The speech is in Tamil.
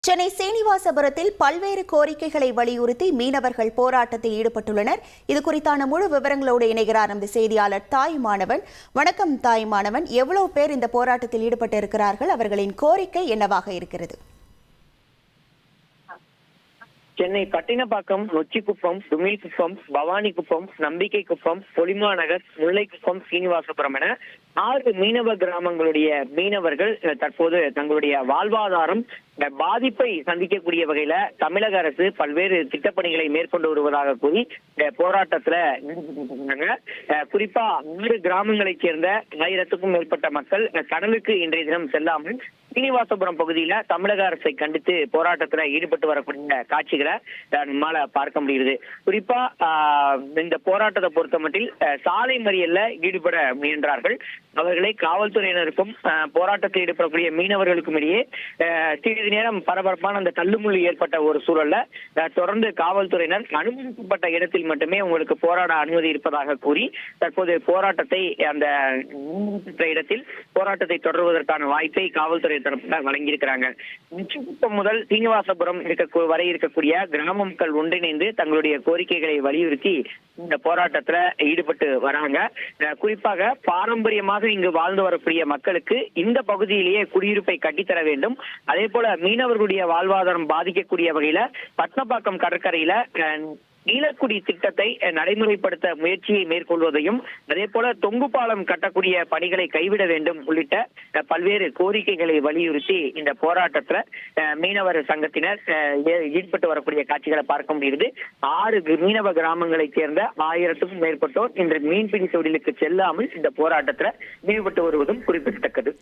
சென்னை சீனிவாசபுரத்தில் பல்வேறு கோரிக்கைகளை வலியுறுத்தி மீனவர்கள் போராட்டத்தில் ஈடுபட்டுள்ளனர். இது குறித்தான முழு விவரங்களோடு இணைகிறார் நமது செய்தியாளர் தாய்மானவன். வணக்கம் தாய்மானவன், எவ்வளவு பேர் இந்த போராட்டத்தில் ஈடுபட்டு இருக்கிறார்கள்? அவர்களின் கோரிக்கை என்னவாக இருக்கிறது? சென்னை பட்டினப்பாக்கம், நொச்சிக்குப்பம், துமில்குப்பம், பவானிக்குப்பம், நம்பிக்கைக்குப்பம், பொலிமாநகர், முல்லைக்குப்பம், சீனிவாசபுரம் என 6 மீனவ கிராமங்களுடைய மீனவர்கள் தற்போது தங்களுடைய வாழ்வாதாரம் பாதிப்பை சந்திக்கக்கூடிய வகையில தமிழக அரசு பல்வேறு திட்டப்பணிகளை மேற்கொண்டு வருவதாக கூறி போராட்டத்துல குறிப்பா 6 கிராமங்களைச் சேர்ந்த 1000க்கும் மேற்பட்ட மக்கள் கடலுக்கு இன்றைய தினம் செல்லாமல் சீனிவாசபுரம் பகுதியில தமிழக அரசை கண்டித்து போராட்டத்துல ஈடுபட்டு வரக்கூடிய காட்சிகளை நம்மால பார்க்க முடியுது. குறிப்பா இந்த போராட்டத்தை பொறுத்த மட்டில் சாலை மறியல்ல ஈடுபட முயன்றார்கள். அவர்களை காவல்துறையினருக்கும் போராட்டத்தில் ஈடுபடக்கூடிய மீனவர்களுக்கும் இடையே சிறிது நேரம் பரபரப்பான அந்த தள்ளுமுள்ளு ஏற்பட்ட ஒரு சூழல்ல தொடர்ந்து காவல்துறையினர் அனுமதிக்கப்பட்ட இடத்தில் மட்டுமே உங்களுக்கு போராட அனுமதி இருப்பதாக கூறி தற்போது போராட்டத்தை அந்த இடத்தில் போராட்டத்தை தொடர்வதற்கான வாய்ப்பை காவல்துறை தரப்பில் வழங்கியிருக்கிறாங்க. நொச்சிக்குப்பம் முதல் சீனிவாசபுரம் வரை இருக்கக்கூடிய கிராம மக்கள் ஒன்றிணைந்து தங்களுடைய கோரிக்கைகளை வலியுறுத்தி இந்த போராட்டத்துல ஈடுபட்டு வராங்க. குறிப்பாக பாரம்பரியமாக இங்கு வாழ்ந்து வரக்கூடிய மக்களுக்கு இந்த பகுதியிலேயே குடியிருப்பை கட்டித்தர வேண்டும். அதே போல மீனவர்களுடைய வாழ்வாதாரம் பாதிக்கக்கூடிய வகையில பட்டினப்பாக்கம் கடற்கரையில நீலக்குடி திட்டத்தை நடைமுறைப்படுத்த முயற்சியை மேற்கொள்வதையும் அதே போல தொங்கு பாலம் கட்டக்கூடிய பணிகளை கைவிட வேண்டும் உள்ளிட்ட பல்வேறு கோரிக்கைகளை வலியுறுத்தி இந்த போராட்டத்துல மீனவர் சங்கத்தினர் ஈடுபட்டு வரக்கூடிய காட்சிகளை பார்க்க முடியுது. 6 மீனவ கிராமங்களைச் சேர்ந்த 1000க்கும் மேற்பட்டோர் இன்று மீன்பிடி தொழிலுக்கு செல்லாமல் இந்த போராட்டத்துல ஈடுபட்டு வருவதும் குறிப்பிடத்தக்கது.